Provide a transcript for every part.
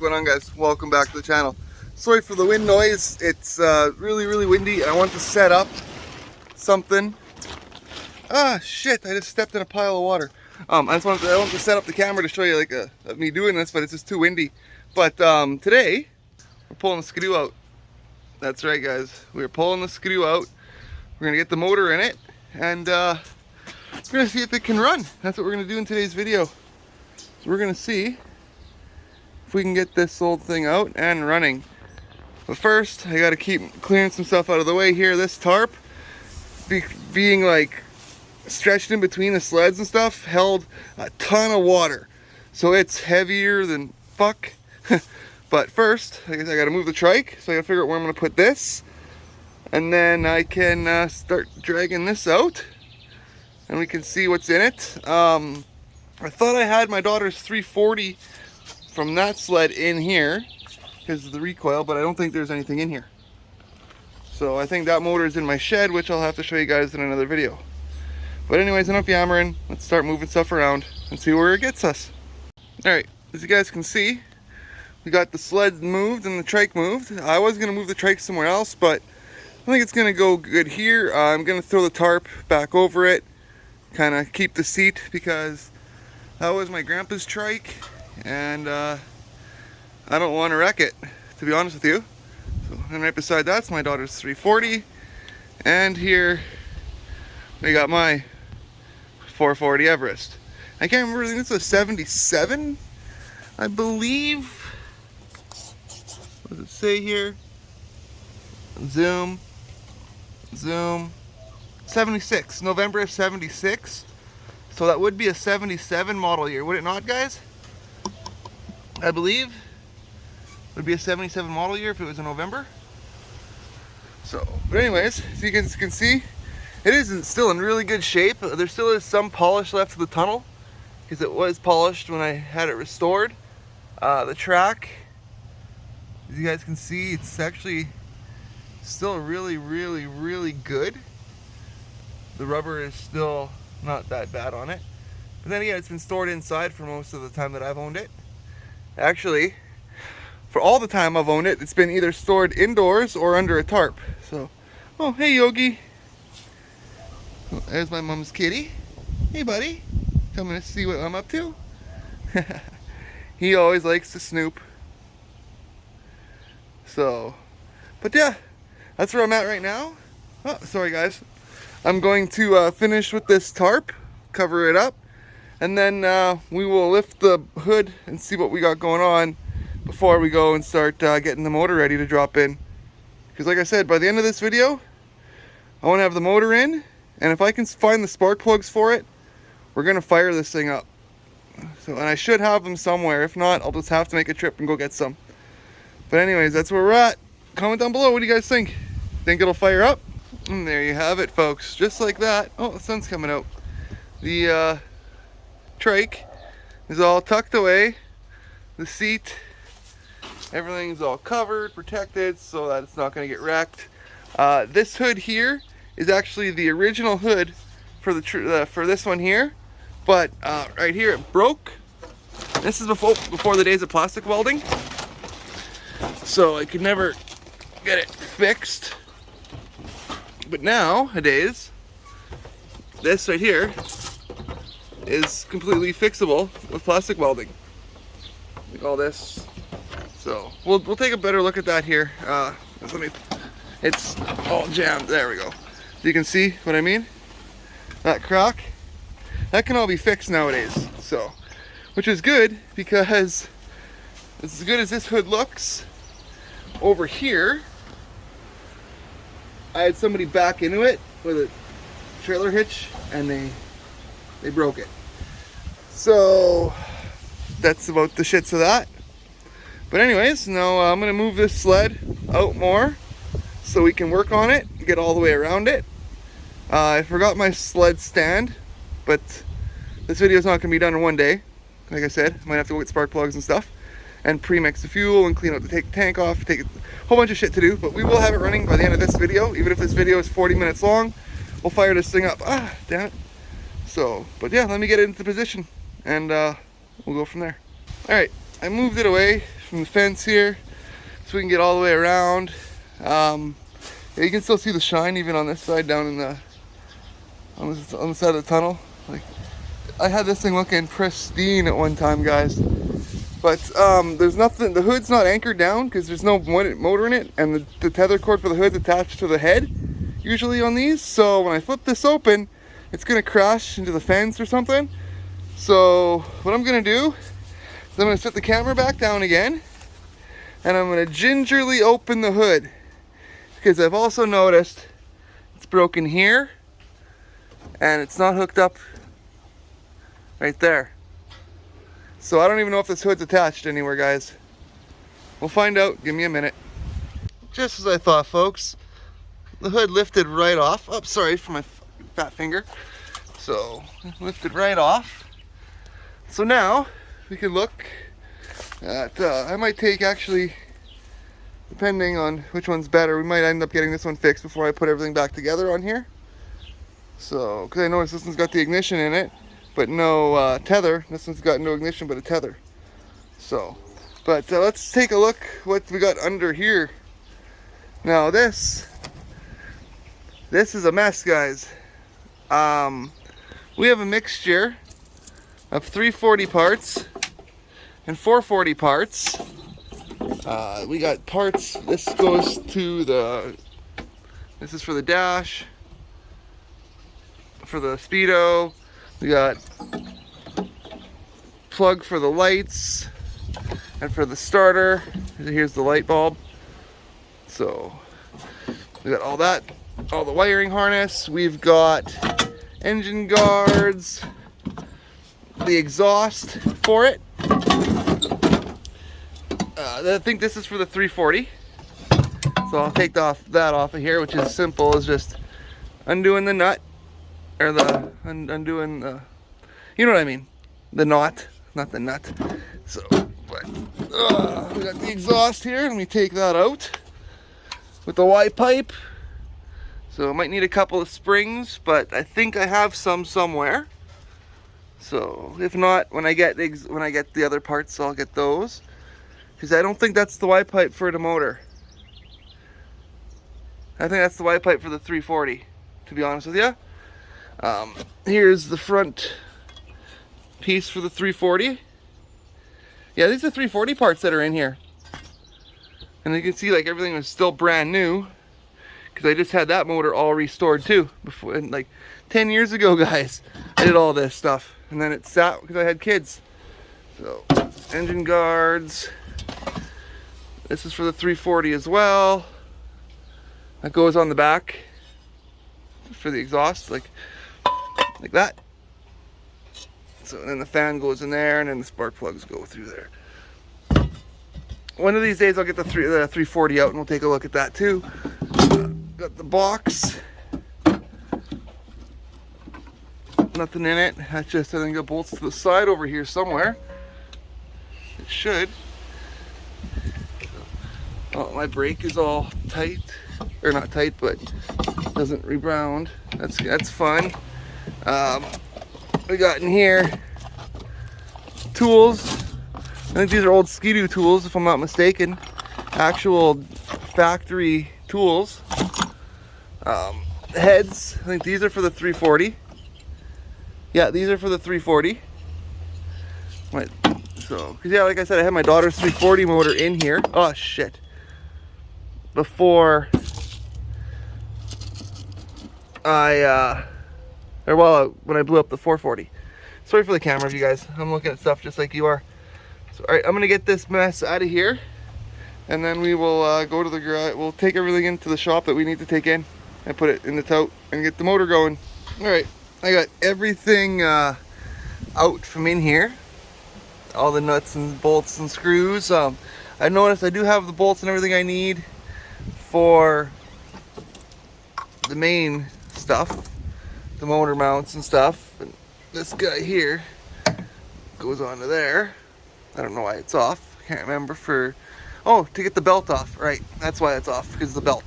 going on, guys? Welcome back to the channel. Sorry for the wind noise. It's really windy. I want to set up something. Ah, shit, I just stepped in a pile of water. I want to set up the camera to show you like me doing this, but it's just too windy. But today we're pulling the skidoo out. That's right, guys, we're pulling the skidoo out. We're gonna get the motor in it, and we're gonna see if it can run. That's what we're gonna do in today's video. So we're gonna see if we can get this old thing out and running. But first, I gotta keep clearing some stuff out of the way here. This tarp, being like stretched in between the sleds and stuff, held a ton of water. So it's heavier than fuck. But first, I guess I gotta move the trike. So I gotta figure out where I'm gonna put this. And then I can start dragging this out. And we can see what's in it. I thought I had my daughter's 340 from that sled in here because of the recoil, but I don't think there's anything in here. So I think that motor is in my shed, which I'll have to show you guys in another video. But anyways, enough yammering. Let's start moving stuff around and see where it gets us. Alright, as you guys can see, we got the sled moved and the trike moved. I was going to move the trike somewhere else, but I think it's going to go good here. I'm going to throw the tarp back over it, kind of keep the seat, because that was my grandpa's trike, and I don't want to wreck it, to be honest with you. So, and right beside that's my daughter's 340, and here we got my 440 Everest. I can't remember, I think this was a 77, I believe. What does it say here? Zoom. 76, November of 76. So that would be a 77 model year, would it not, guys? I believe it would be a 77 model year if it was in November. So, but anyways, as you guys can see, it is still in really good shape. There still is some polish left of the tunnel, because it was polished when I had it restored. The track, as you guys can see, it's actually still really good. The rubber is still not that bad on it, but then again, it's been stored inside for most of the time that I've owned it. Actually, for all the time I've owned it, it's been either stored indoors or under a tarp. So, oh hey Yogi, oh, there's my mom's kitty. Hey buddy, coming to see what I'm up to. He always likes to snoop. So, but yeah, that's where I'm at right now. Oh, sorry guys. I'm going to finish with this tarp, cover it up, and then we will lift the hood and see what we got going on before we go and start getting the motor ready to drop in. Because like I said, by the end of this video, I want to have the motor in, and if I can find the spark plugs for it, we're going to fire this thing up. So, and I should have them somewhere. If not, I'll just have to make a trip and go get some. But anyways, that's where we're at. Comment down below, what do you guys think? Think it'll fire up? And there you have it, folks, just like that. Oh, the sun's coming out. The trike is all tucked away. The seat, everything's all covered, protected, so that it's not going to get wrecked. This hood here is actually the original hood for the for this one here, but right here it broke. This is before the days of plastic welding, so I could never get it fixed. But nowadays, this right here is completely fixable with plastic welding. Like all this. So we'll take a better look at that here. It's all jammed. There we go. You can see what I mean? That crack, that can all be fixed nowadays. So, which is good, because as good as this hood looks, over here, I had somebody back into it with a trailer hitch, and they broke it. So that's about the shits of that. But anyways, now I'm gonna move this sled out more so we can work on it, get all the way around it. I forgot my sled stand, but this video is not gonna be done in one day. Like I said, I might have to go get spark plugs and stuff, and pre-mix the fuel and clean up the tank off, take a whole bunch of shit to do, but we will have it running by the end of this video. Even if this video is 40 minutes long, we'll fire this thing up. Ah, damn it. So, but yeah, let me get it into position, and we'll go from there. All right, I moved it away from the fence here, so we can get all the way around. Yeah, you can still see the shine even on this side, down in the on the side of the tunnel. Like, I had this thing looking pristine at one time, guys. But there's nothing. The hood's not anchored down because there's no motor in it, and the tether cord for the hood's attached to the head, usually on these. So when I flip this open, it's gonna crash into the fence or something. So what I'm gonna do is I'm gonna set the camera back down again, and I'm gonna gingerly open the hood, because I've also noticed it's broken here and it's not hooked up right there. So I don't even know if this hood's attached anywhere, guys. We'll find out. Give me a minute. Just as I thought, folks, the hood lifted right off. Oh, sorry for my fat finger. So lifted right off. So now we can look at, I might take, actually, depending on which one's better, we might end up getting this one fixed before I put everything back together on here. So, because I noticed this one's got the ignition in it, but no tether. This one's got no ignition but a tether. So, but let's take a look what we got under here. Now this is a mess, guys. We have a mixture of 340 parts and 440 parts. We got parts. This goes to the, this is for the dash, for the speedo. We got plug for the lights and for the starter. Here's the light bulb. So we got all that, all the wiring harness. We've got engine guards, the exhaust for it. I think this is for the 340. So I'll take that off of here, which is simple as just undoing the nut, or the undoing the, you know what I mean, the knot, not the nut. So, but we got the exhaust here. Let me take that out with the Y pipe. So I might need a couple of springs, but I think I have some somewhere. So if not, when I get the other parts, I'll get those, because I don't think that's the Y pipe for the motor. I think that's the Y pipe for the 340, to be honest with you. Here's the front piece for the 340. Yeah, these are 340 parts that are in here. And you can see, like, everything was still brand new, because I just had that motor all restored too. Before, and like 10 years ago, guys, I did all this stuff. And then it sat because I had kids. So, engine guards. This is for the 340 as well. That goes on the back for the exhaust, like that. So then the fan goes in there, and then the spark plugs go through there. One of these days I'll get the 340 out and we'll take a look at that too. Got the box. Nothing in it. That's just, I think, it bolts to the side over here somewhere. It should. Oh, my brake is all tight, or not tight, but doesn't rebound. That's fun. We got in here tools. I think these are old Ski-Doo tools, if I'm not mistaken. Actual factory tools. Heads. I think these are for the 340. Yeah, these are for the 340. Right. So, cause yeah, like I said, I had my daughter's 340 motor in here. Oh shit! Before when I blew up the 440. Sorry for the camera, you guys. I'm looking at stuff just like you are. So, all right, I'm gonna get this mess out of here, and then we will go to the garage. We'll take everything into the shop that we need to take in, and put it in the tote and get the motor going. All right, I got everything out from in here. All the nuts and bolts and screws. I noticed I do have the bolts and everything I need for the main stuff, the motor mounts and stuff. And this guy here goes onto there. I don't know why it's off. I can't remember. For, oh, to get the belt off. Right, that's why it's off, because of the belt.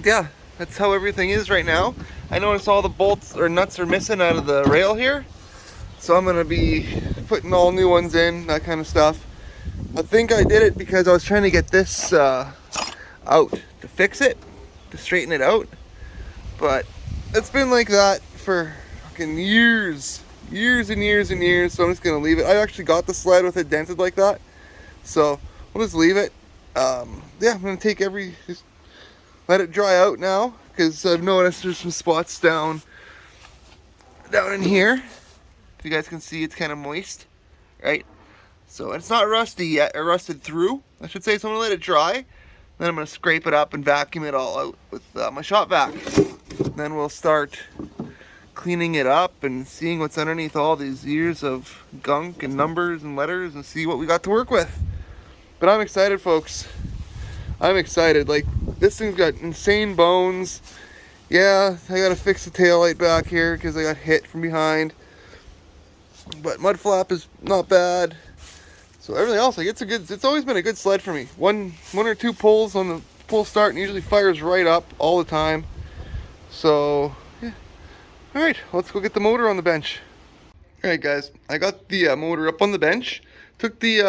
Yeah, that's how everything is right now. I noticed all the bolts or nuts are missing out of the rail here. So I'm going to be putting all new ones in, that kind of stuff. I think I did it because I was trying to get this out to fix it, to straighten it out. But it's been like that for fucking years and years and years. So I'm just gonna leave it. I actually got the sled with it dented like that, so we'll just leave it. Yeah, I'm gonna just let it dry out now, because I've noticed there's some spots down in here. If you guys can see, it's kind of moist, right? So it's not rusty yet, or rusted through, I should say. So I'm gonna let it dry. Then I'm gonna scrape it up and vacuum it all out with my shop vac. Then we'll start cleaning it up and seeing what's underneath all these years of gunk and numbers and letters, and see what we got to work with. But I'm excited, folks. I'm excited. Like, this thing's got insane bones. Yeah, I gotta fix the taillight back here because I got hit from behind. But mud flap is not bad. So everything else, like, it's always been a good sled for me. One or two pulls on the pull start and usually fires right up all the time. So yeah. All right, let's go get the motor on the bench. All right, guys, I got the motor up on the bench. Took the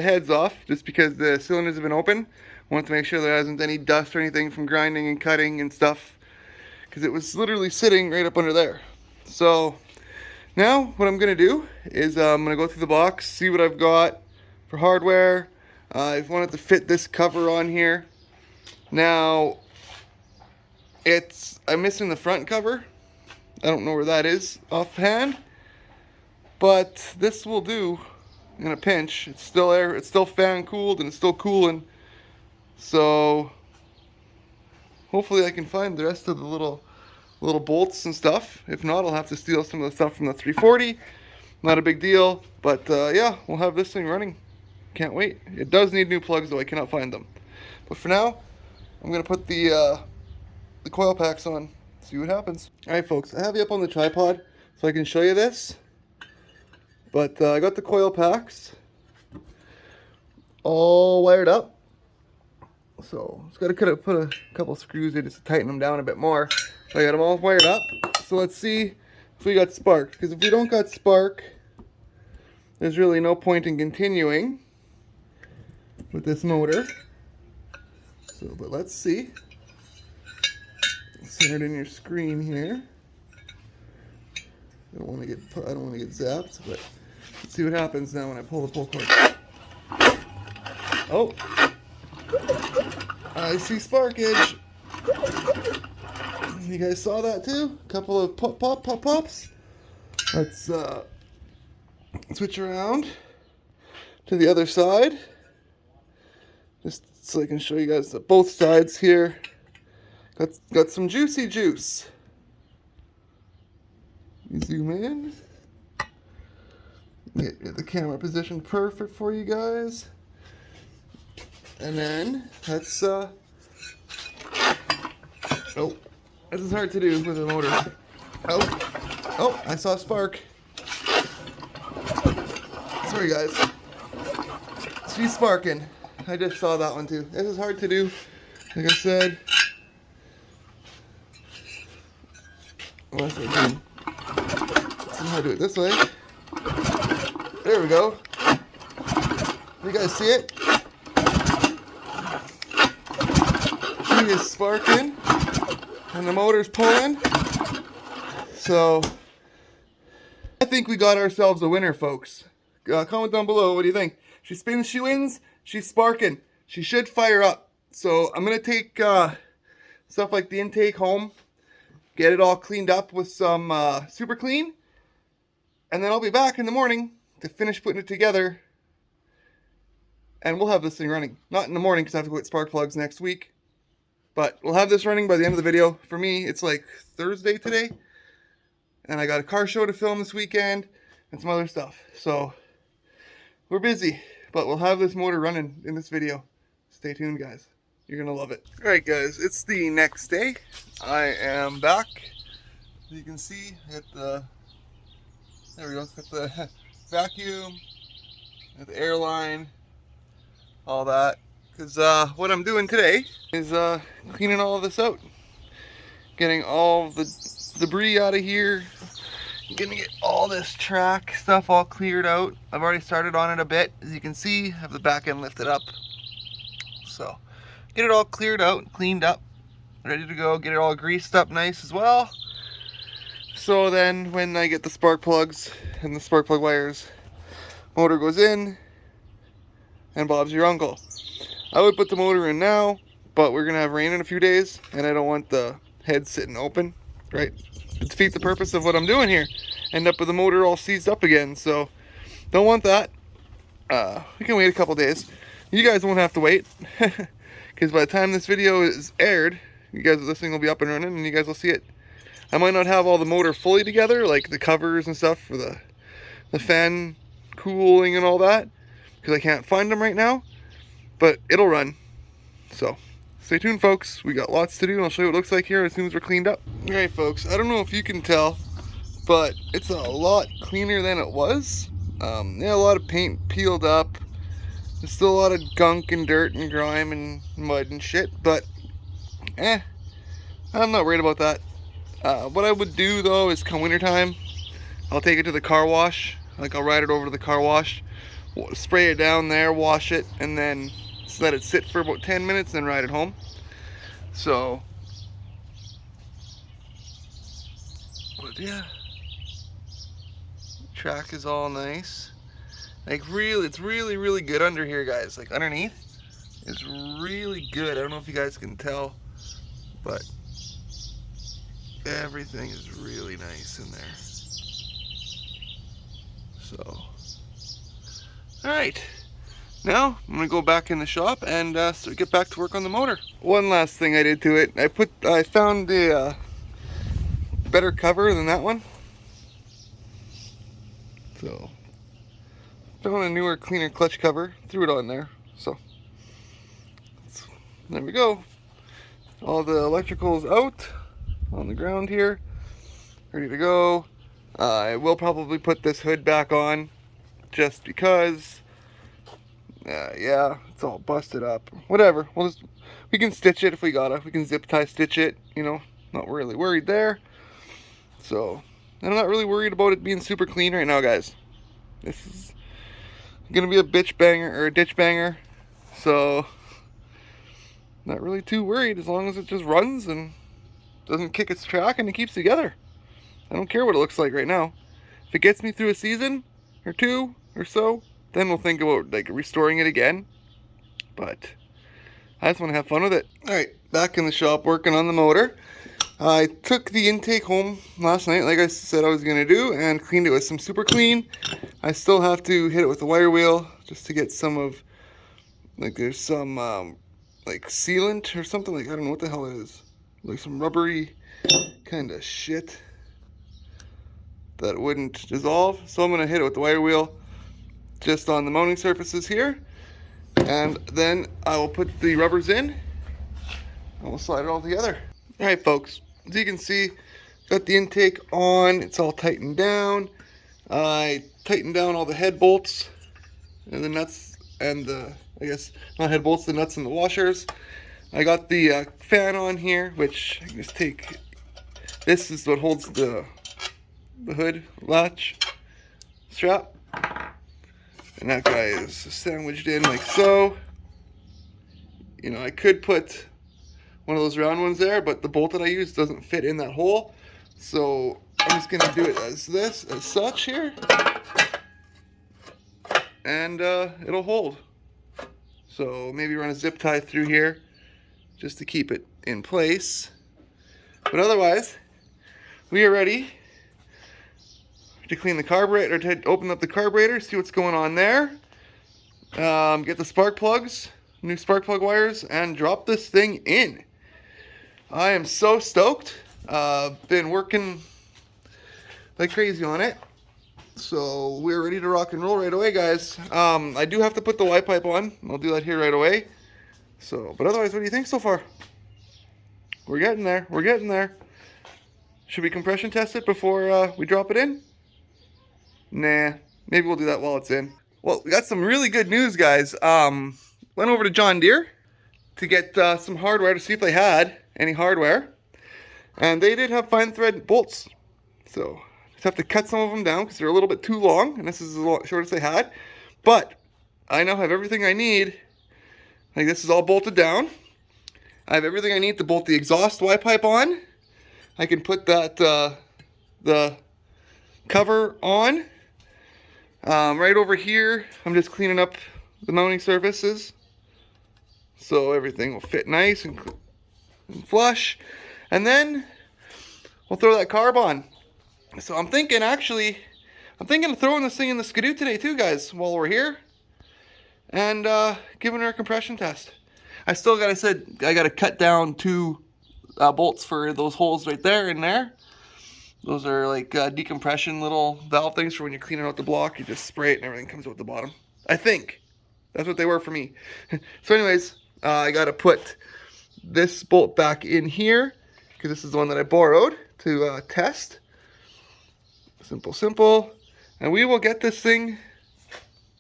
heads off just because the cylinders have been open. Wanted to make sure there hasn't any dust or anything from grinding and cutting and stuff, because it was literally sitting right up under there. So now what I'm gonna do is I'm gonna go through the box, see what I've got for hardware. I wanted to fit this cover on here. Now I'm missing the front cover. I don't know where that is offhand, but this will do in a pinch. It's still air, it's still fan cooled, and it's still cooling. So hopefully I can find the rest of the little bolts and stuff. If not, I'll have to steal some of the stuff from the 340. Not a big deal, but yeah, we'll have this thing running. Can't wait. It does need new plugs though, I cannot find them. But for now, I'm gonna put the coil packs on, see what happens. Alright folks, I have you up on the tripod so I can show you this. But I got the coil packs all wired up. So just gotta put a couple screws in just to tighten them down a bit more. So I got them all wired up. So let's see if we got spark. Because if we don't got spark, there's really no point in continuing with this motor. So, but let's see. Center it in your screen here. I don't want to get zapped, but let's see what happens now when I pull the pull cord. Oh, I see sparkage. You guys saw that too? A couple of pops. Let's switch around to the other side, just so I can show you guys both sides here. Got some juicy juice. You zoom in. Get the camera positioned perfect for you guys. And then let's oh, this is hard to do with a motor. Oh, I saw a spark. Sorry guys. She's sparking. I just saw that one too. This is hard to do, like I said. Let's see how to do it this way. There we go. You guys see it? She is sparking and the motor's pulling. So I think we got ourselves a winner, folks. Comment down below, what do you think? She spins, she wins, she's sparking. She should fire up. So I'm gonna take stuff like the intake home, get it all cleaned up with some super clean, and then I'll be back in the morning to finish putting it together, and we'll have this thing running. Not in the morning because I have to go get spark plugs next week, but we'll have this running by the end of the video. For me, it's like Thursday today, and I got a car show to film this weekend and some other stuff. So we're busy, but we'll have this motor running in this video. Stay tuned, guys. You're gonna love it. Alright guys, it's the next day. I am back. As you can see, there we go, got the vacuum, got the air line, all that. Because what I'm doing today is cleaning all of this out. Getting all the debris out of here, I'm gonna get all this track stuff all cleared out. I've already started on it a bit. As you can see, I have the back end lifted up. So, get it all cleared out, cleaned up, ready to go. Get it all greased up nice as well. So then when I get the spark plugs and the spark plug wires, motor goes in, and Bob's your uncle. I would put the motor in now, but we're gonna have rain in a few days, and I don't want the head sitting open, right? To defeat the purpose of what I'm doing here. End up with the motor all seized up again, so don't want that. We can wait a couple days. You guys won't have to wait, because by the time this video is aired, you guys listening will be up and running, and you guys will see it. I might not have all the motor fully together, like the covers and stuff for the fan cooling and all that, because I can't find them right now, but it'll run. So stay tuned, folks. We got lots to do, and I'll show you what it looks like here as soon as we're cleaned up. Alright, folks, I don't know if you can tell, but it's a lot cleaner than it was. Yeah, a lot of paint peeled up. There's still a lot of gunk and dirt and grime and mud and shit, but I'm not worried about that. What I would do though is come winter time, I'll take it to the car wash. Like, I'll ride it over to the car wash, spray it down there, wash it, and then just let it sit for about 10 minutes, then ride it home. So, but yeah, track is all nice. Like, really, it's really good under here, guys. Like, underneath, it's really good. I don't know if you guys can tell, but everything is really nice in there. So, alright, now I'm gonna go back in the shop and so get back to work on the motor. One last thing I did to it, I found a better cover than that one. So, found a newer, cleaner clutch cover, threw it on there. So, there we go. All the electrical's out on the ground here, ready to go. I will probably put this hood back on just because, yeah, it's all busted up. Whatever, we can stitch it if we gotta. We can zip tie stitch it, you know, not really worried there. So, and I'm not really worried about it being super clean right now, guys. This is gonna be a bitch banger, or a ditch banger. So, not really too worried as long as it just runs and doesn't kick its track and it keeps together. I don't care what it looks like right now. If it gets me through a season or two or so, then we'll think about like restoring it again. But I just want to have fun with it. Alright, back in the shop working on the motor. I took the intake home last night like I said I was going to do and cleaned it with some super clean. I still have to hit it with the wire wheel just to get some of, like, there's some like sealant or something, like, I don't know what the hell it is. Like some rubbery kind of shit that wouldn't dissolve. So I'm going to hit it with the wire wheel just on the mounting surfaces here. And then I will put the rubbers in and we'll slide it all together. Alright, folks, as you can see, got the intake on. It's all tightened down. I tightened down all the head bolts and the nuts and the, I guess, not head bolts, the nuts and the washers. I got the fan on here, which I can just take. This is what holds the hood latch strap, and that guy is sandwiched in like so. You know, I could put one of those round ones there, but the bolt that I use doesn't fit in that hole, so I'm just gonna do it as this, as such here, and it'll hold. So maybe run a zip tie through here just to keep it in place. But otherwise, we are ready to clean the carburetor, to open up the carburetor, see what's going on there, get the spark plugs, new spark plug wires, and drop this thing in. I am so stoked. Been working like crazy on it. So we're ready to rock and roll right away, guys. I do have to put the Y pipe on. I'll do that here right away. So, but otherwise, what do you think so far? We're getting there. We're getting there. Should we compression test it before we drop it in? Nah, maybe we'll do that while it's in. Well, we got some really good news, guys. Went over to John Deere to get some hardware to see if they had any hardware. And they did have fine thread bolts. So, have to cut some of them down because they're a little bit too long, and this is the shortest I had. But I now have everything I need. Like, this is all bolted down. I have everything I need to bolt the exhaust Y pipe on. I can put that the cover on. Right over here, I'm just cleaning up the mounting surfaces so everything will fit nice and flush. And then we'll throw that carb on. So I'm thinking of throwing this thing in the Skidoo today too, guys, while we're here. And giving her a compression test. I still gotta cut down 2 bolts for those holes right there and there. Those are like decompression little valve things for when you're cleaning out the block. You just spray it and everything comes out the bottom. I think that's what they were for me. So anyways, I gotta put this bolt back in here because this is the one that I borrowed to test. Simple. And we will get this thing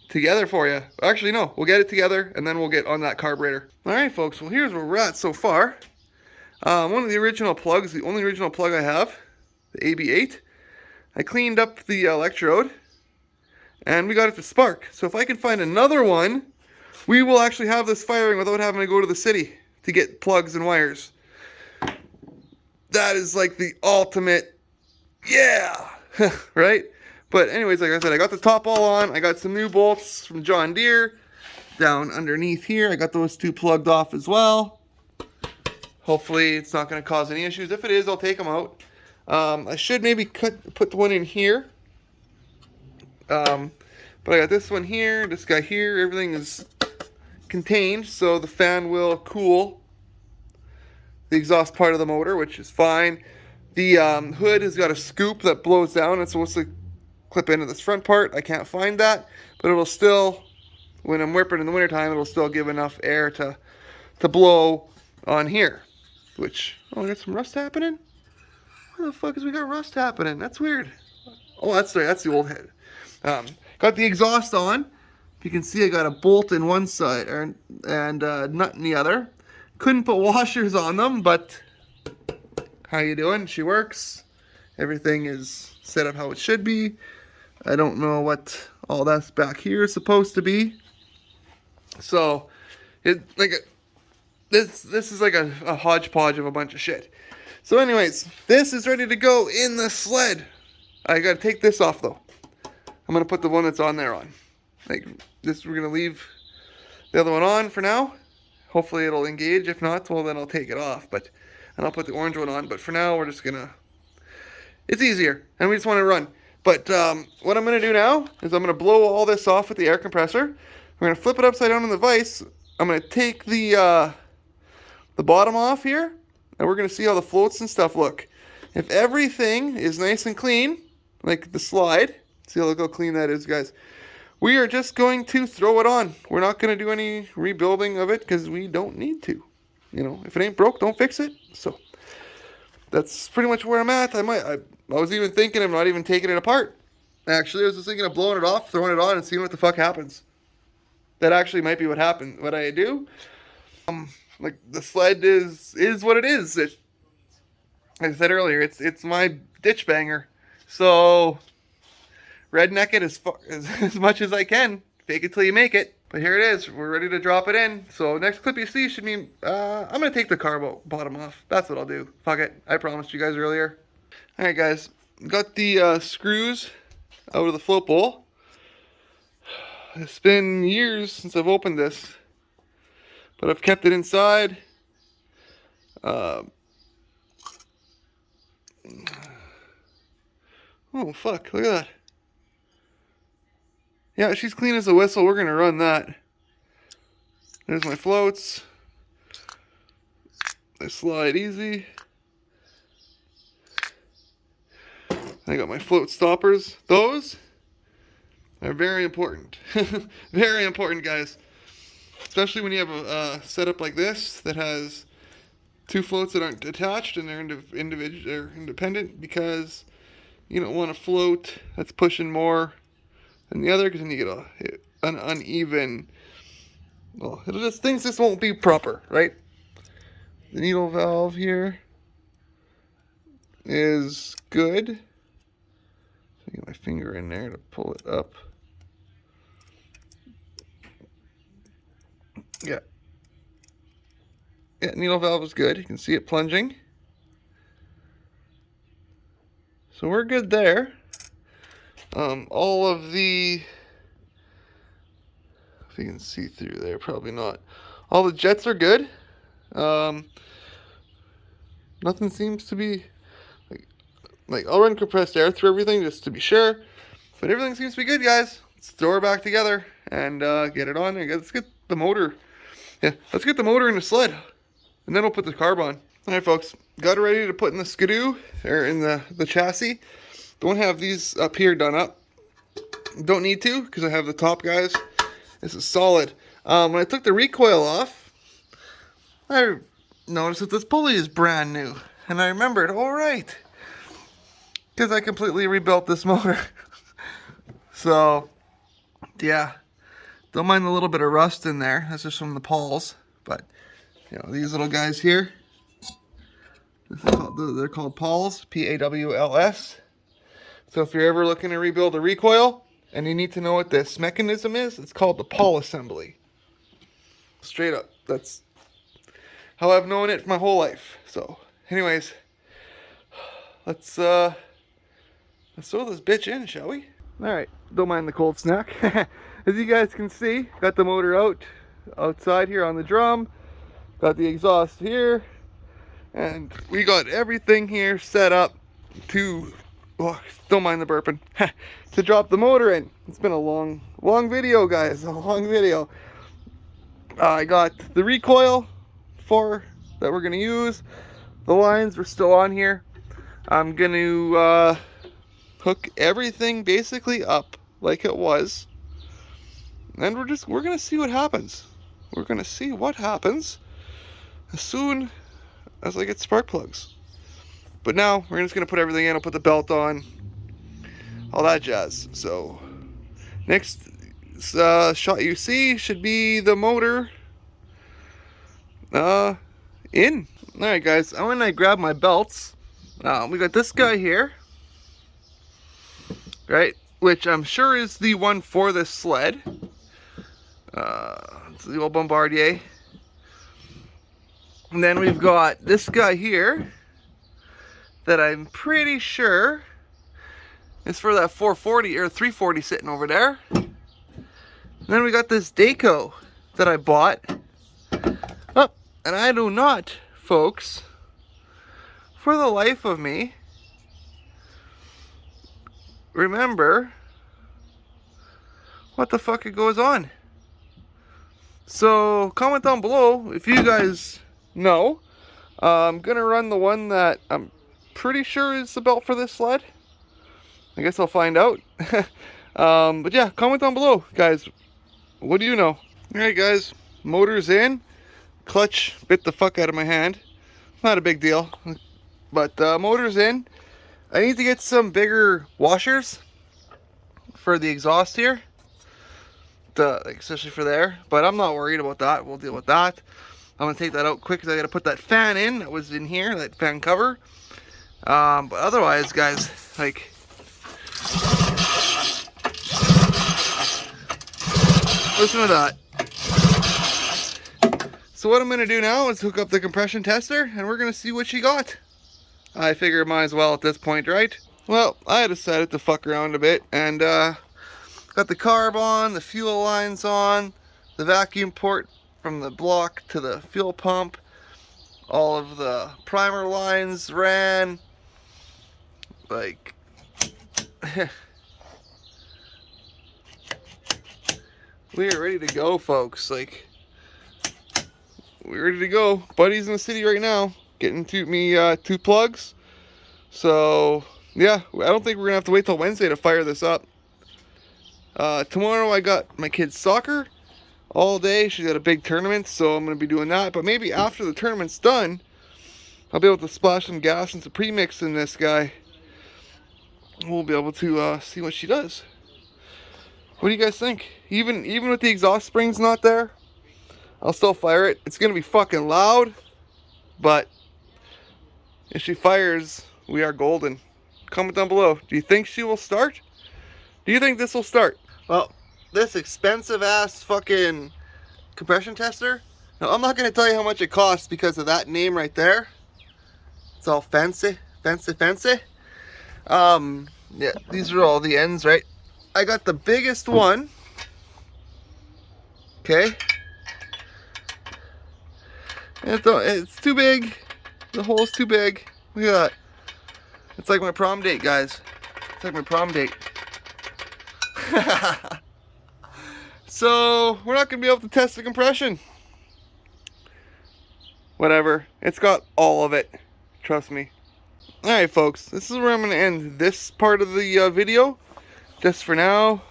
together for you. Actually, no, we'll get it together and then we'll get on that carburetor. All right, folks, well, here's where we're at so far. One of the original plugs, the only original plug I have, the AB8, I cleaned up the electrode and we got it to spark. So if I can find another one, we will actually have this firing without having to go to the city to get plugs and wires. That is like the ultimate, yeah, right? But anyways, like I said, I got the top all on. I got some new bolts from John Deere down underneath here. I got those 2 plugged off as well. Hopefully it's not going to cause any issues. If it is, I'll take them out. I should maybe put the one in here. But I got this one here, this guy here. Everything is contained, so the fan will cool the exhaust part of the motor, which is fine. The hood has got a scoop that blows down. It's supposed to clip into this front part. I can't find that, but it'll still, when I'm whipping in the wintertime, it'll still give enough air to blow on here. Which, oh, I got some rust happening? Where the fuck has we got rust happening? That's weird. Oh, that's the old head. Got the exhaust on. You can see I got a bolt in one side and a nut in the other. Couldn't put washers on them, but how you doing? She works. Everything is set up how it should be. I don't know what all that's back here is supposed to be. So, this is like a hodgepodge of a bunch of shit. So anyways, this is ready to go in the sled. I gotta take this off though. I'm gonna put the one that's on there on. Like this, we're gonna leave the other one on for now. Hopefully it'll engage. If not, well then I'll take it off. And I'll put the orange one on. But for now, we're just gonna. It's easier, and we just want to run. But what I'm gonna do now is I'm gonna blow all this off with the air compressor. We're gonna flip it upside down in the vise. I'm gonna take the bottom off here, and we're gonna see how the floats and stuff look. If everything is nice and clean, like the slide, see how clean that is, guys. We are just going to throw it on. We're not going to do any rebuilding of it because we don't need to. You know, if it ain't broke, don't fix it. So that's pretty much where I'm at. I was even thinking of not even taking it apart. Actually, I was just thinking of blowing it off, throwing it on, and seeing what the fuck happens. That actually might be what happened. What I do, like the sled is what it is. Like I said earlier, it's my ditch banger. So redneck it as much as I can. Fake it till you make it. But here it is. We're ready to drop it in. So next clip you see should mean I'm going to take the carbo bottom off. That's what I'll do. Fuck it. I promised you guys earlier. Alright guys. Got the screws out of the float bowl. It's been years since I've opened this. But I've kept it inside. Oh fuck. Look at that. Yeah, she's clean as a whistle. We're going to run that. There's my floats. They slide easy. I got my float stoppers. Those are very important. Very important, guys. Especially when you have a setup like this that has two floats that aren't attached and they're independent, because you don't want a float that's pushing more than the other, because then you get an uneven, well, things just won't be proper, right? The needle valve here is good. Get my finger in there to pull it up. Yeah. Yeah, needle valve is good. You can see it plunging. So we're good there. All of the, if you can see through there, probably not. All the jets are good. Nothing seems to be, like I'll run compressed air through everything just to be sure. But everything seems to be good, guys. Let's throw her back together and get it on there. Let's get the motor. Yeah, let's get the motor in the sled. And then we'll put the carb on. Alright folks, got it ready to put in the skidoo, or in the chassis. Don't have these up here done up. Don't need to, because I have the top guys. This is solid. When I took the recoil off, I noticed that this pulley is brand new. And I remembered, alright, because I completely rebuilt this motor. So, yeah. Don't mind the little bit of rust in there. That's just from the pawls. But, you know, these little guys here, they're called pawls, P-A-W-L-S. So if you're ever looking to rebuild a recoil and you need to know what this mechanism is, it's called the pawl assembly. Straight up. That's how I've known it my whole life. So, anyways, let's throw this bitch in, shall we? Alright, don't mind the cold snack. As you guys can see, got the motor outside here on the drum. Got the exhaust here. And we got everything here set up to, oh, don't mind the burping, to drop the motor in. It's been a long video, guys, a long video. I got the recoil that we're gonna use. The lines were still on here. I'm gonna hook everything basically up like it was. And we're gonna see what happens. We're gonna see what happens as soon as I get spark plugs. But now we're just gonna put everything in. I'll put the belt on, all that jazz. So next shot you see should be the motor in. All right, guys. When I grab my belts, we got this guy here, right? Which I'm sure is the one for this sled. It's the old Bombardier. And then we've got this guy here that I'm pretty sure is for that 440 or 340 sitting over there. And then we got this Daco that I bought. Oh, and I do not, folks, for the life of me, remember what the fuck it goes on. So comment down below if you guys know. I'm gonna run the one that I'm pretty sure is the belt for this sled. I guess I'll find out. But yeah, comment down below, guys. What do you know? Alright guys, motor's in. Clutch bit the fuck out of my hand. Not a big deal. But motor's in. I need to get some bigger washers for the exhaust here. Especially for there, but I'm not worried about that. We'll deal with that. I'm gonna take that out quick because I gotta put that fan in that was in here, that fan cover. But otherwise, guys, like, listen to that. So what I'm gonna do now is hook up the compression tester, and we're gonna see what she got. I figure might as well at this point, right? Well, I decided to fuck around a bit, and got the carb on, the fuel lines on, the vacuum port from the block to the fuel pump. All of the primer lines ran. Like, we are ready to go, folks. Like, we're ready to go. Buddy's in the city right now, getting to me 2 plugs. So, yeah, I don't think we're gonna have to wait till Wednesday to fire this up. Tomorrow I got my kid's soccer all day. She's got a big tournament, so I'm going to be doing that. But maybe after the tournament's done, I'll be able to splash some gas and some premix in this guy. We'll be able to see what she does. What do you guys think? Even with the exhaust springs not there, I'll still fire it. It's going to be fucking loud, but if she fires, we are golden. Comment down below. Do you think she will start? Do you think this will start? Well, this expensive ass fucking compression tester. Now, I'm not going to tell you how much it costs because of that name right there. It's all fancy, fancy, fancy. Yeah, these are all the ends, right? I got the biggest one. Okay. It's too big. The hole's too big. Look at that. It's like my prom date, guys. It's like my prom date. So, we're not going to be able to test the compression. Whatever. It's got all of it. Trust me. Alright, folks. This is where I'm going to end this part of the video. Just for now.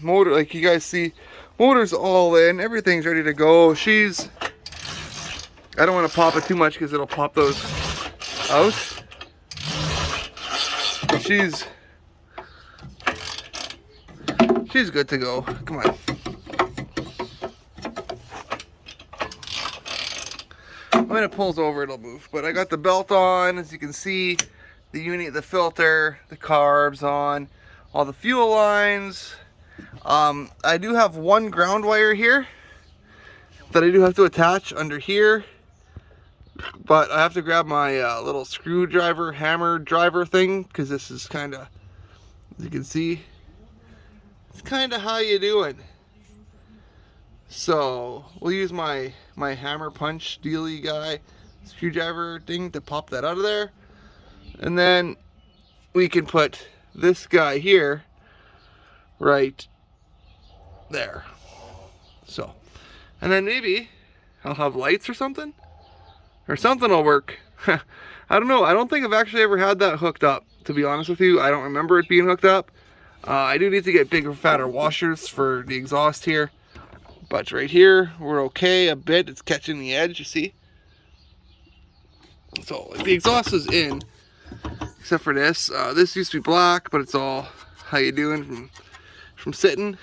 Motor, like you guys see, motor's all in. Everything's ready to go. I don't want to pop it too much because it'll pop those out. She's good to go. Come on. When it pulls over, it'll move. But I got the belt on, as you can see, the unit, the filter, the carbs on, all the fuel lines. I do have one ground wire here that I do have to attach under here. But I have to grab my little screwdriver, hammer driver thing, because this is kind of, as you can see, it's kind of how you doing. So we'll use my hammer punch dealy guy screwdriver thing to pop that out of there, and then we can put this guy here right there. So, and then maybe I'll have lights or something. Or something will work. I don't know. I don't think I've actually ever had that hooked up, to be honest with you. I don't remember it being hooked up. I do need to get bigger, fatter washers for the exhaust here. But right here, we're okay a bit. It's catching the edge, you see. So the exhaust is in, except for this. This used to be black, but it's all how you doing from sitting.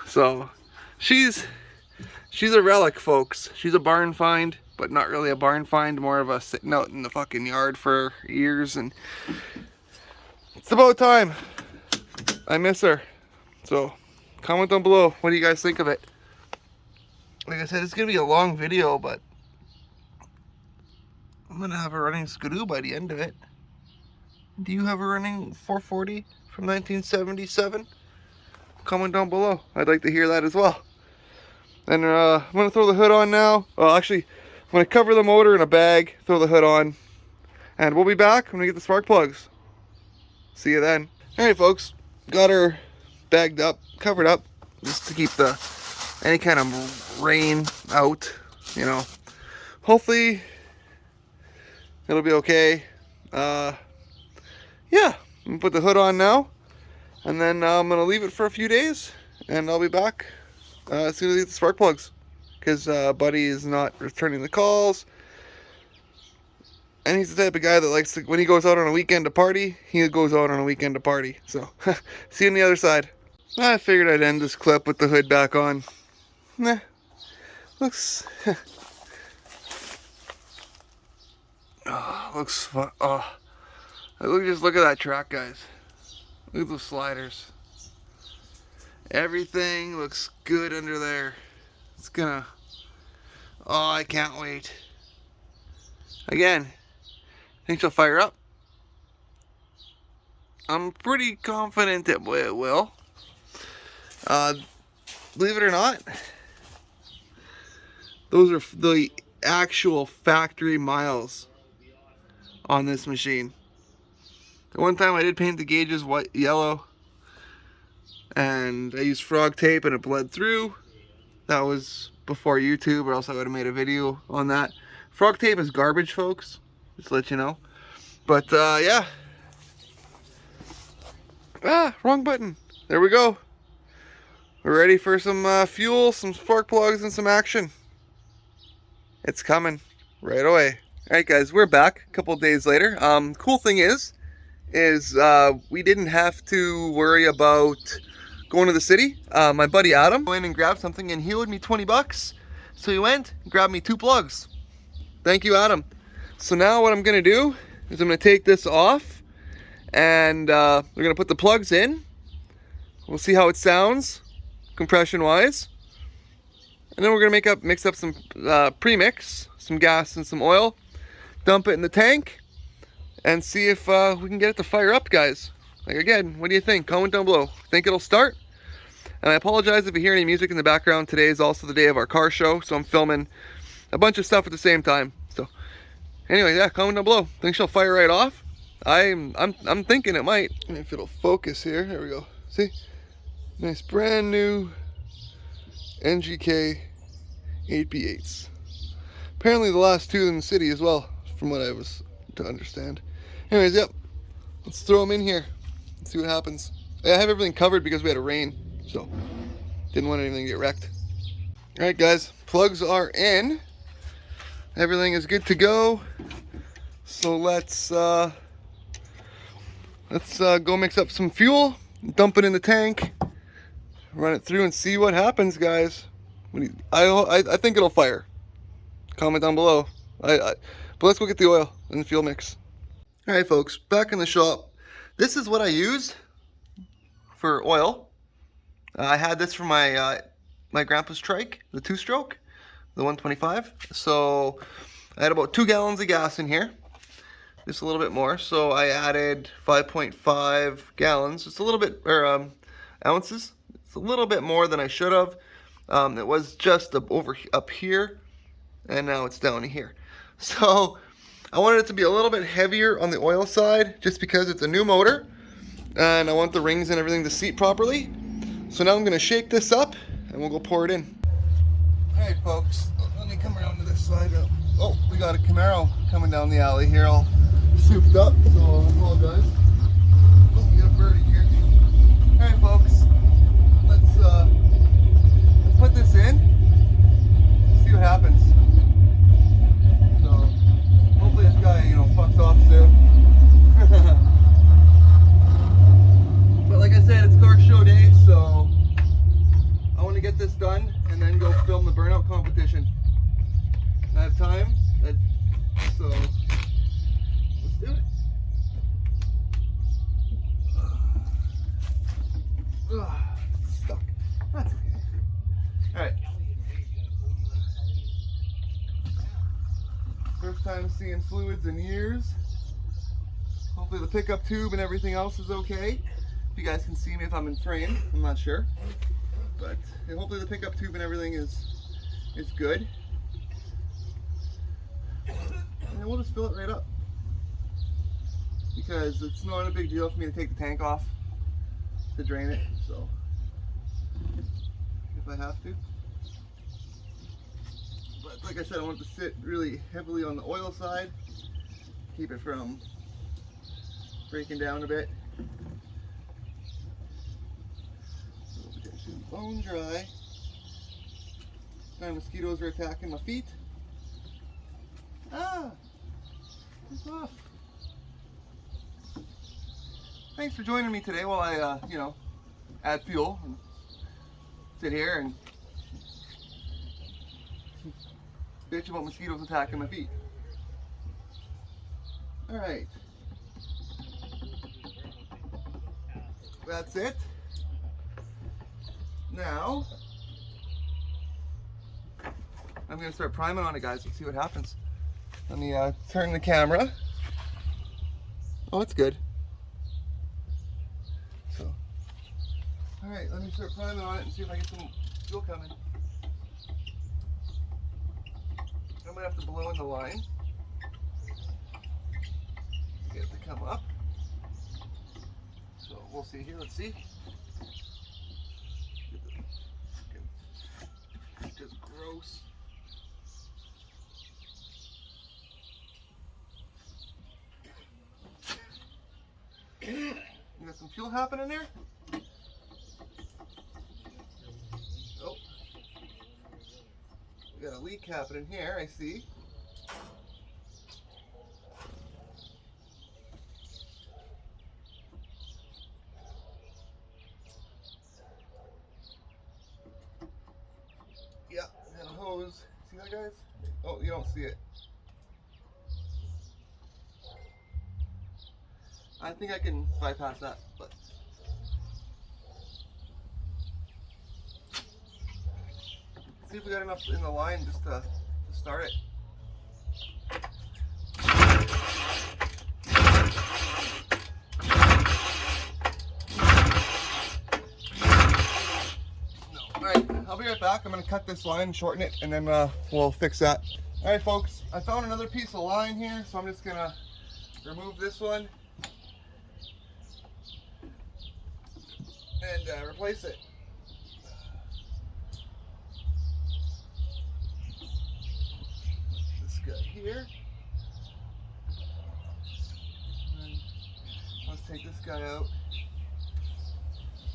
So she's a relic, folks. She's a barn find. But not really a barn find, more of a sitting out in the fucking yard for years, and it's about time. I miss her. So, comment down below. What do you guys think of it? Like I said, it's going to be a long video, but I'm going to have a running Skidoo by the end of it. Do you have a running 440 from 1977? Comment down below. I'd like to hear that as well. And I'm going to throw the hood on now. Well, actually, I'm going to cover the motor in a bag, throw the hood on, and we'll be back when we get the spark plugs. See you then. Alright, folks, got her bagged up, covered up, just to keep any kind of rain out, you know. Hopefully, it'll be okay. Yeah, I'm going to put the hood on now, and then I'm going to leave it for a few days, and I'll be back as soon as I get the spark plugs. Because Buddy is not returning the calls, and he's the type of guy that likes to, when he goes out on a weekend to party, he goes out on a weekend to party. So, see you on the other side. I figured I'd end this clip with the hood back on. Nah, looks looks fun. Just look at that track, guys. Look at those sliders. Everything looks good under there. It's gonna, oh, I can't wait. Again, think she'll fire up? I'm pretty confident it will. Believe it or not, those are the actual factory miles on this machine. The one time I did paint the gauges yellow, and I used frog tape and it bled through. That was before YouTube, or else I would have made a video on that. Frog tape is garbage, folks. Just to let you know. But, yeah. Wrong button. There we go. We're ready for some fuel, some spark plugs, and some action. It's coming right away. Alright, guys, we're back a couple days later. Cool thing is we didn't have to worry about going to the city. My buddy Adam went and grabbed something, and he owed me 20 bucks. So he went and grabbed me 2 plugs. Thank you, Adam. So now what I'm gonna do is I'm gonna take this off, and we're gonna put the plugs in. We'll see how it sounds, compression wise, and then we're gonna mix up some premix, some gas and some oil, dump it in the tank, and see if we can get it to fire up, guys. Like, again, what do you think? Comment down below. Think it'll start? And I apologize if you hear any music in the background. Today is also the day of our car show, so I'm filming a bunch of stuff at the same time. So anyway, yeah, comment down below. Think she'll fire right off? I'm thinking it might. And if it'll focus here, there we go. See? Nice brand new NGK 8B8s. Apparently the last two in the city as well, from what I was to understand. Anyways, yep. Let's throw them in here and see what happens. I have everything covered because we had a rain, so didn't want anything to get wrecked. Alright guys, plugs are in. Everything is good to go. So let's go mix up some fuel, dump it in the tank, run it through and see what happens, guys. I think it'll fire. Comment down below. But let's go get the oil and the fuel mix. Alright folks, back in the shop. This is what I used for oil. I had this for my my grandpa's trike, the 2-stroke, the 125. So I had about 2 gallons of gas in here, just a little bit more. So I added 5.5 gallons, just a little bit, or ounces. It's a little bit more than I should have. It was just up here, and now it's down here. So I wanted it to be a little bit heavier on the oil side, just because it's a new motor, and I want the rings and everything to seat properly. So now I'm going to shake this up, and we'll go pour it in. Alright folks, let me come around to this side. Oh, we got a Camaro coming down the alley here, all souped up, so I apologize. Oh, we got a birdie here. Alright folks, let's put this in, see what happens. So, hopefully this guy, fucks off soon. But like I said, it's car show day, so I want to get this done and then go film the burnout competition. I have time, so let's do it. Stuck. That's okay. Alright. First time seeing fluids in years. Hopefully the pickup tube and everything else is okay. If you guys can see me if I'm in frame, I'm not sure. But hopefully the pickup tube and everything is good. And we'll just fill it right up. Because it's not a big deal for me to take the tank off to drain it, so if I have to. But like I said, I want it to sit really heavily on the oil side, keep it from breaking down a bit. So we'll potentially bone dry. Now mosquitoes are attacking my feet. Ah! It's off. Thanks for joining me today while I, add fuel and sit here and bitch about mosquitoes attacking my feet. Alright. That's it. Now, I'm going to start priming on it, guys. Let's see what happens. Let me turn the camera. Oh, it's good. So, alright, let me start priming on it and see if I get some fuel coming. I'm going to have to blow in the line to get it to come up. So we'll see here, let's see. It's just gross. You got some fuel happening there? Oh. We got a leak happening here, I see. Yeah, and a hose. See that, guys? Oh, you don't see it. I think I can bypass that, but see if we got enough in the line just to start it. Alright, I'll be right back. I'm going to cut this line, shorten it, and then we'll fix that. Alright folks, I found another piece of line here, so I'm just going to remove this one and replace it. This guy here. And let's take this guy out.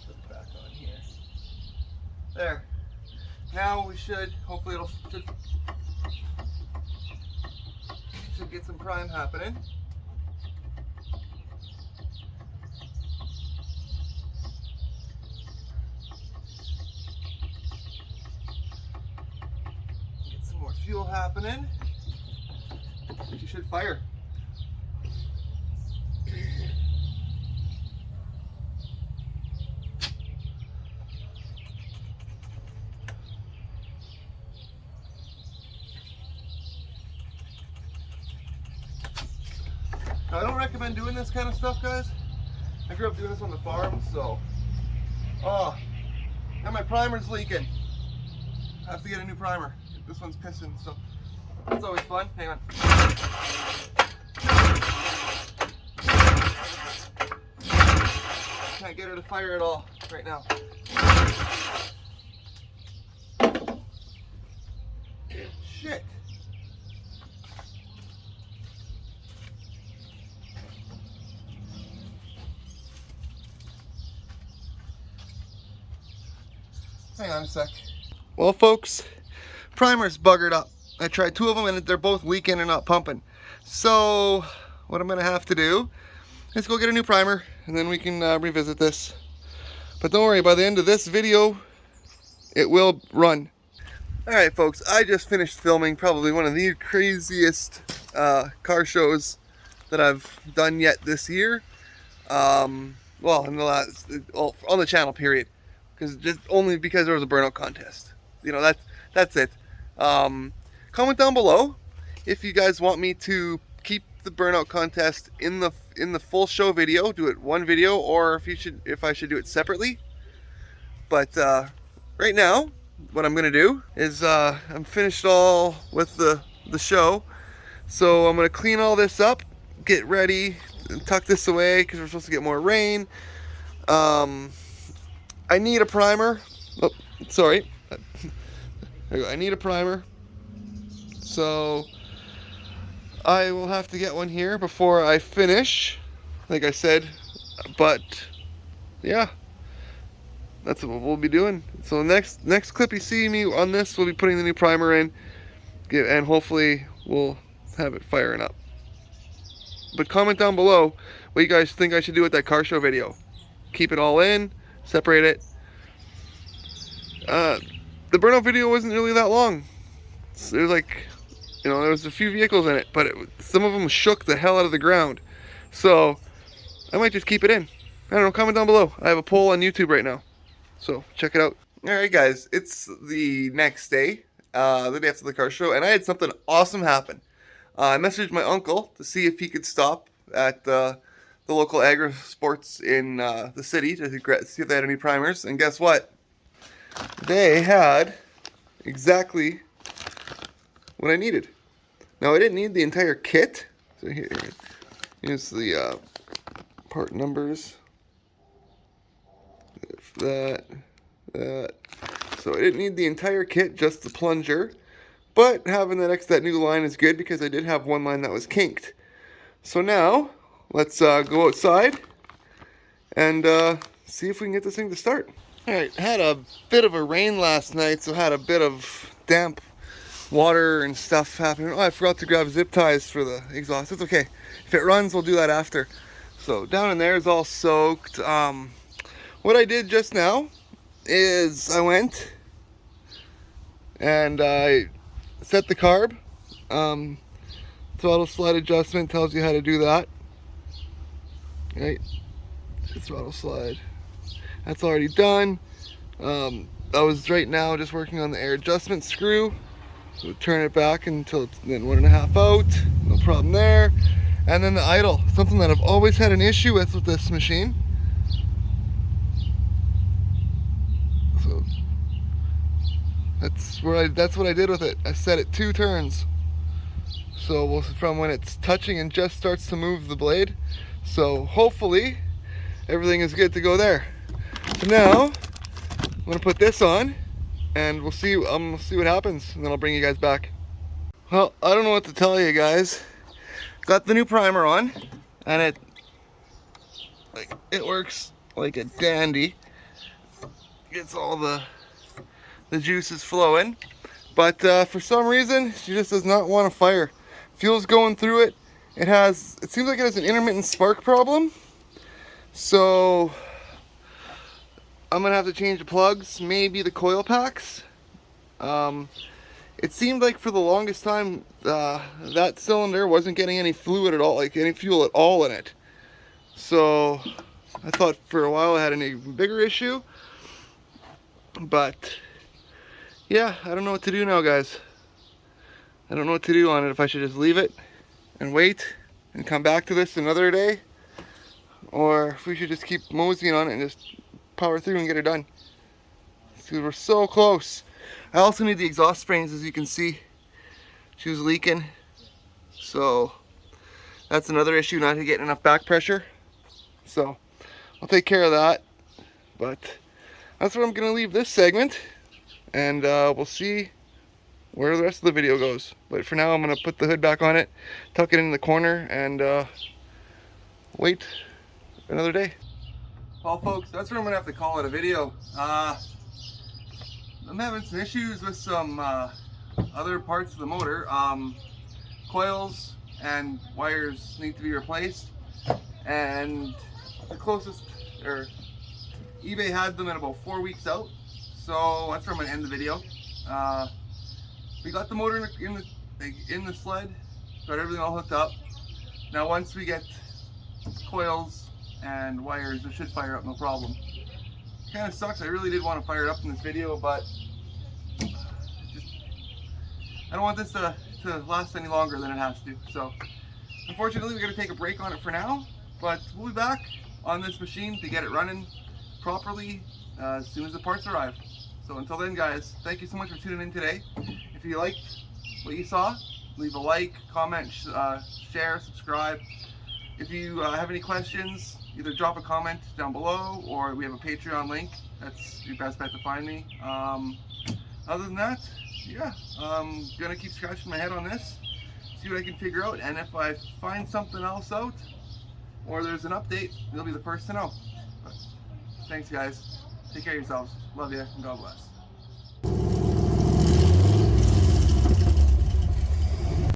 Put it back on here. There. Now we should, hopefully should get some prime happening. Get some more fuel happening. She should fire. Now, I don't recommend doing this kind of stuff, guys. I grew up doing this on the farm, so. Oh, now my primer's leaking. I have to get a new primer. This one's pissing, so that's always fun. Hang on. Can't get her to fire at all right now. Shit. Hang on a sec. Well, folks, primer's buggered up. I tried two of them and they're both leaking and not pumping. So what I'm gonna have to do is go get a new primer and then we can revisit this. But don't worry, by the end of this video, it will run. All right, folks, I just finished filming probably one of the craziest car shows that I've done yet this year. Well, in the last, on the channel, period. Just only because there was a burnout contest. You know, that's it. Comment down below if you guys want me to keep the burnout contest in the full show video, do it one video, or if I should do it separately. But right now, what I'm gonna do is I'm finished all with the show, so I'm gonna clean all this up, get ready, and tuck this away because we're supposed to get more rain. I need a primer. Oh, sorry. There you go. I need a primer. So I will have to get one here before I finish, like I said. But yeah, that's what we'll be doing. So next clip you see me on this, we'll be putting the new primer in, and hopefully we'll have it firing up. But comment down below what you guys think I should do with that car show video. Keep it all in. Separate it. The burnout video wasn't really that long. It was like, you know, there was a few vehicles in it, but some of them shook the hell out of the ground. So I might just keep it in. I don't know, comment down below. I have a poll on YouTube right now, so check it out. Alright guys, it's the next day, the day after the car show, and I had something awesome happen. I messaged my uncle to see if he could stop at the local agri sports in the city to see if they had any primers, and guess what? They had exactly what I needed. Now I didn't need the entire kit, so here's the part numbers. That. So I didn't need the entire kit, just the plunger, but having that new line is good because I did have one line that was kinked. So now let's go outside and see if we can get this thing to start. Alright, had a bit of a rain last night, so had a bit of damp water and stuff happening. Oh, I forgot to grab zip ties for the exhaust. It's okay. If it runs, we'll do that after. So down in there is all soaked. What I did just now is I went and I set the carb. Throttle slide adjustment tells you how to do that. Right, throttle slide. That's already done. I was right now just working on the air adjustment screw. So turn it back until it's then 1.5 out. No problem there. And then the idle, something that I've always had an issue with this machine. So that's what I did with it. I set it 2 turns. So from when it's touching and just starts to move the blade. So hopefully everything is good to go there. So now I'm gonna put this on, and we'll see what happens, and then I'll bring you guys back. Well, I don't know what to tell you guys. Got the new primer on, and it works like a dandy. Gets all the juices flowing, but for some reason she just does not want to fire. Fuel's going through it. It seems like it has an intermittent spark problem. So I'm gonna have to change the plugs, maybe the coil packs. It seemed like for the longest time that cylinder wasn't getting any fluid at all, like any fuel at all in it. So I thought for a while I had an even bigger issue. But yeah, I don't know what to do now, guys. I don't know what to do on it, if I should just leave it and wait and come back to this another day, or if we should just keep moseying on it and just power through and get it done. See, we're so close. I also need the exhaust springs, as you can see. She was leaking. So that's another issue, not getting enough back pressure. So I'll take care of that. But that's where I'm going to leave this segment. And we'll see where the rest of the video goes. But for now, I'm going to put the hood back on it, tuck it in the corner, and wait another day. Well, folks, that's where I'm going to have to call it a video. I'm having some issues with some other parts of the motor. Coils and wires need to be replaced, and the closest, or eBay had them in about 4 weeks out, so that's where I'm going to end the video. We got the motor in the sled, got everything all hooked up. Now once we get coils and wires, it should fire up no problem. Kind of sucks. I really did want to fire it up in this video, but I don't want this to last any longer than it has to. So unfortunately, we're going to take a break on it for now, but we'll be back on this machine to get it running properly as soon as the parts arrive. So until then, guys, thank you so much for tuning in today. If you liked what you saw, leave a like, comment, share, subscribe. If you have any questions, either drop a comment down below, or we have a Patreon link. That's your best bet to find me. Other than that, yeah, I'm gonna keep scratching my head on this, see what I can figure out, and if I find something else out, or there's an update, you'll be the first to know. But thanks, guys. Take care of yourselves. Love you, and God bless.